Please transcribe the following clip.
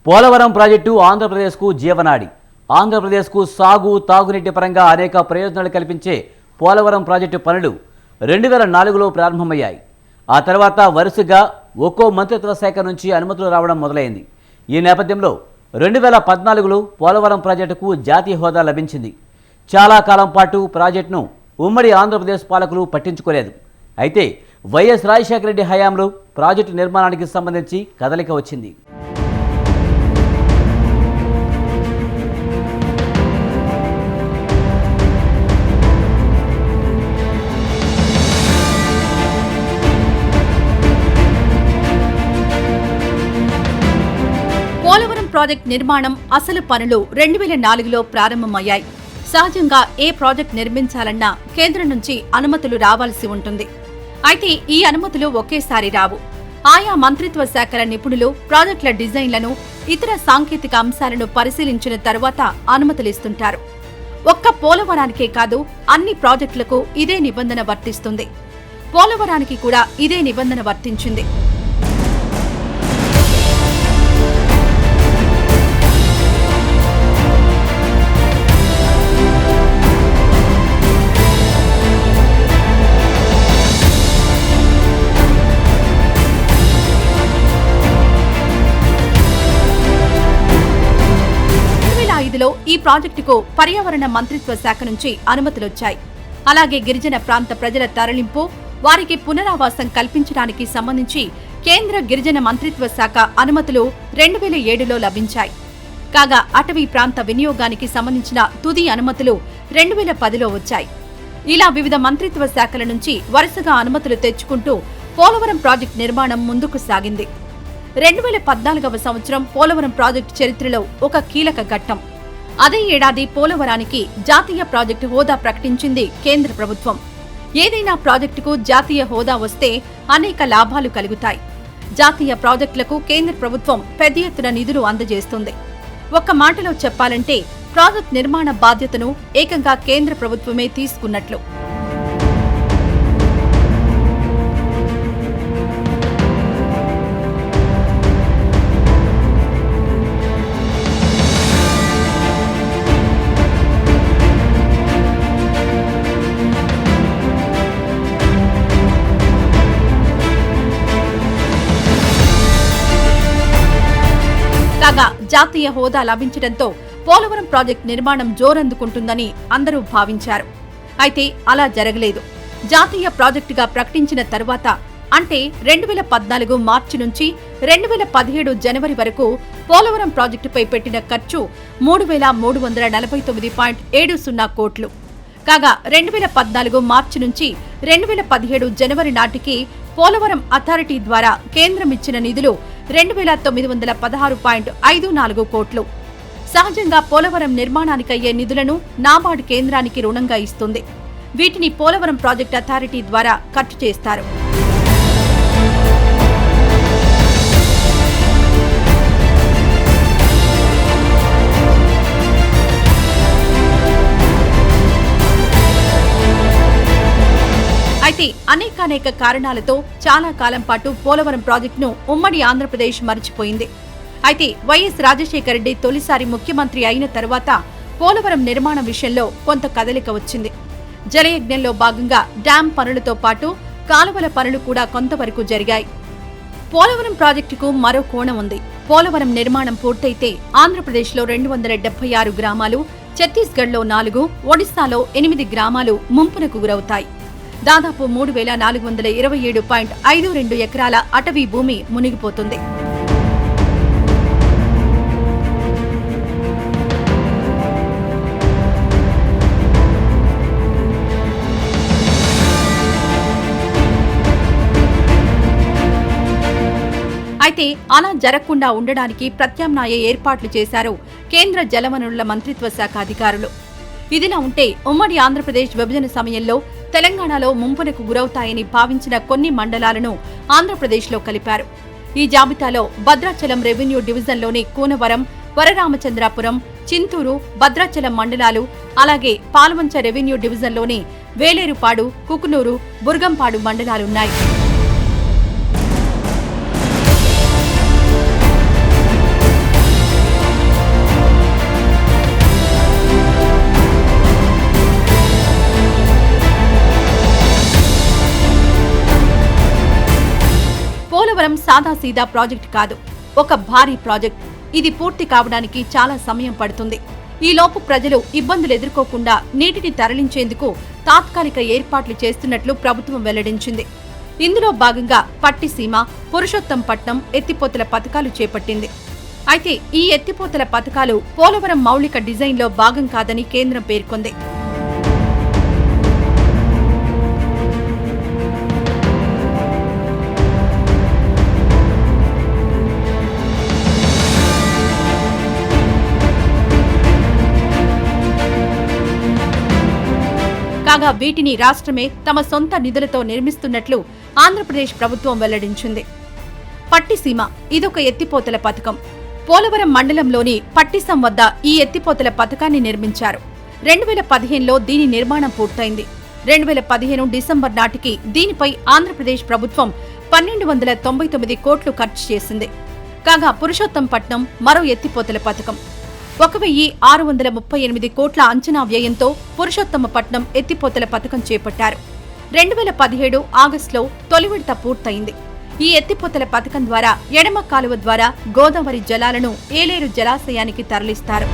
Polavaram project ఆంధ్రప్రదేశ్కు జీవనాడి. ఆంధ్రప్రదేశ్కు సాగు, తాగునీటి పరంగా అనేక ప్రయోజనాలు కల్పించే పోలవరం ప్రాజెక్టు పనులు 2004లో ప్రారంభమయ్యాయి. ఆ తర్వాత వరుసగా ఒక్కో మంత్రిత్వ శాఖ నుంచి అనుమతులు రావడం మొదలైంది. ఈ నేపథ్యంలో 2014లో పోలవరం ప్రాజెక్టుకు జాతీయ హోదా లభించింది. చాలా కాలం పాటు ప్రాజెక్టును ఉమ్మడి ఆంధ్రప్రదేశ్ పాలకులు పట్టించుకోలేదు. అయితే వైఎస్ రాజశేఖర రెడ్డి హయాంలో ప్రాజెక్టు నిర్మాణానికి సంబంధించి కదలిక వచ్చింది. పోలవరం ప్రాజెక్ట్ నిర్మాణం అసలు పనులు 2004లో ప్రారంభమయ్యాయి. సహజంగా ఏ ప్రాజెక్ట్ నిర్మించాలన్నా కేంద్రం నుంచి అనుమతులు రావాల్సి ఉంటుంది. అయితే ఈ అనుమతులు ఒకేసారి రావు. ఆయా మంత్రిత్వ శాఖల నిపుణులు ప్రాజెక్టుల డిజైన్లను, ఇతర సాంకేతిక అంశాలను పరిశీలించిన తరువాత అనుమతులిస్తుంటారు. ఒక్క పోలవరానికే కాదు, అన్ని ప్రాజెక్టులకు ఇదే నిబంధన వర్తిస్తుంది. పోలవరానికి కూడా ఇదే నిబంధన వర్తించింది. ఈ ప్రాజెక్టుకు పర్యావరణ మంత్రిత్వ శాఖ నుంచి అనుమతులొచ్చాయి. అలాగే గిరిజన ప్రాంత ప్రజల తరలింపు, వారికి పునరావాసం కల్పించడానికి సంబంధించి కేంద్ర గిరిజన మంత్రిత్వ శాఖ అనుమతులు 2007లో లభించాయి. కాగా అటవీ ప్రాంత వినియోగానికి సంబంధించిన తుది అనుమతులు 2010లో వచ్చాయి. ఇలా వివిధ మంత్రిత్వ శాఖల నుంచి వరుసగా అనుమతులు తెచ్చుకుంటూ పోలవరం ప్రాజెక్టు నిర్మాణం ముందుకు సాగింది. 2014వ సంవత్సరం పోలవరం ప్రాజెక్టు చరిత్రలో ఒక కీలక ఘట్టం. అదే ఏడాది పోలవరానికి జాతీయ ప్రాజెక్టు హోదా ప్రకటించింది కేంద్ర ప్రభుత్వం. ఏదైనా ప్రాజెక్టుకు జాతీయ హోదా వస్తే అనేక లాభాలు కలుగుతాయి. జాతీయ ప్రాజెక్టులకు కేంద్ర ప్రభుత్వం పెద్ద ఎత్తున నిధులు అందజేస్తుంది. ఒక్క మాటలో చెప్పాలంటే ప్రాజెక్టు నిర్మాణ బాధ్యతను ఏకంగా కేంద్ర ప్రభుత్వమే తీసుకున్నట్లు. కాగా జాతీయ హోదా లభించడంతో పోలవరం ప్రాజెక్టు నిర్మాణం జోరందుకుంటుందని అందరూ భావించారు. అయితే అలా జరగలేదు. జాతీయ ప్రాజెక్టుగా ప్రకటించిన తరువాత, అంటే 2014 మార్చి నుంచి 2017 జనవరి వరకు పోలవరం ప్రాజెక్టుపై పెట్టిన ఖర్చు 3,349.70 కోట్లు. కాగా 2014 మార్చి నుంచి 2017 జనవరి నాటికి పోలవరం అథారిటీ ద్వారా కేంద్రం ఇచ్చిన నిధులు 2,916.54 కోట్లు. సహజంగా పోలవరం నిర్మాణానికయ్యే నిధులను నాబార్డ్ కేంద్రానికి రుణంగా ఇస్తుంది. వీటిని పోలవరం ప్రాజెక్టు అథారిటీ ద్వారా ఖర్చు చేస్తారు. అయితే అనేకానేక కారణాలతో చాలా కాలం పాటు పోలవరం ప్రాజెక్టును ఉమ్మడి ఆంధ్రప్రదేశ్ మర్చిపోయింది. అయితే వైఎస్ రాజశేఖర రెడ్డి తొలిసారి ముఖ్యమంత్రి అయిన తరువాత పోలవరం నిర్మాణ విషయంలో కొంత కదలిక వచ్చింది. జలయజ్ఞంలో భాగంగా డ్యాం పనులతో పాటు కాలువల పనులు కూడా కొంతవరకు జరిగాయి. పోలవరం ప్రాజెక్టుకు మరో కోణం ఉంది. పోలవరం నిర్మాణం పూర్తయితే ఆంధ్రప్రదేశ్లో 276 గ్రామాలు, ఛత్తీస్గఢ్లో 4, ఒడిశాలో 8 గ్రామాలు ముంపునకు గురవుతాయి. దాదాపు 3,427.52 ఎకరాల అటవీ భూమి మునిగిపోతుంది. అయితే అలా జరగకుండా ఉండడానికి ప్రత్యామ్నాయ ఏర్పాట్లు చేశారు కేంద్ర జలవనరుల మంత్రిత్వ శాఖ అధికారులు. ఇదిలా ఉంటే ఉమ్మడి ఆంధ్రప్రదేశ్ విభజన సమయంలో తెలంగాణలో ముంపునకు గురవుతాయని భావించిన కొన్ని మండలాలను ఆంధ్రప్రదేశ్లో కలిపారు. ఈ జాబితాలో భద్రాచలం రెవెన్యూ డివిజన్లోని కూనవరం, వరరామచంద్రాపురం, చింతూరు, భద్రాచలం మండలాలు, అలాగే పాల్వంచ రెవెన్యూ డివిజన్లోని వేలేరుపాడు, కుకునూరు, బుర్గంపాడు మండలాలున్నాయి. సాదాసీదా ప్రాజెక్ట్ కాదు, ఒక భారీ ప్రాజెక్ట్. ఇది పూర్తి కావడానికి చాలా సమయం పడుతుంది. ఈలోపు ప్రజలు ఇబ్బందులు ఎదుర్కోకుండా నీటిని తరలించేందుకు తాత్కాలిక ఏర్పాట్లు చేస్తున్నట్లు ప్రభుత్వం వెల్లడించింది. ఇందులో భాగంగా పట్టిసీమ, పురుషోత్తంపట్నం ఎత్తిపోతల పథకాలు చేపట్టింది. అయితే ఈ ఎత్తిపోతల పథకాలు పోలవరం మౌలిక డిజైన్లో భాగం కాదని కేంద్రం పేర్కొంది. కాగా వీటిని రాష్ట్రమే తమ సొంత నిధులతో నిర్మిస్తున్నట్లు ఆంధ్రప్రదేశ్ ప్రభుత్వం వెల్లడించింది. పట్టిసీమ ఇదొక ఎత్తిపోతల పథకం. పోలవరం మండలంలోని పట్టిసం వద్ద ఈ ఎత్తిపోతల పథకాన్ని నిర్మించారు. 2015లో దీని నిర్మాణం పూర్తయింది. 2015 డిసెంబర్ నాటికి దీనిపై ఆంధ్రప్రదేశ్ ప్రభుత్వం 1299 కోట్లు ఖర్చు చేసింది. కాగా పురుషోత్తంపట్నం మరో ఎత్తిపోతల పథకం. 1638 కోట్ల అంచనా వ్యయంతో పురుషోత్తమపట్నం ఎత్తిపోతల పథకం చేపట్టారు. 2017 ఆగస్టులో తొలి విడత పూర్తయింది. ఈ ఎత్తిపోతల పథకం ద్వారా ఎడమ కాలువ ద్వారా గోదావరి జలాలను ఏలేరు జలాశయానికి తరలిస్తారు.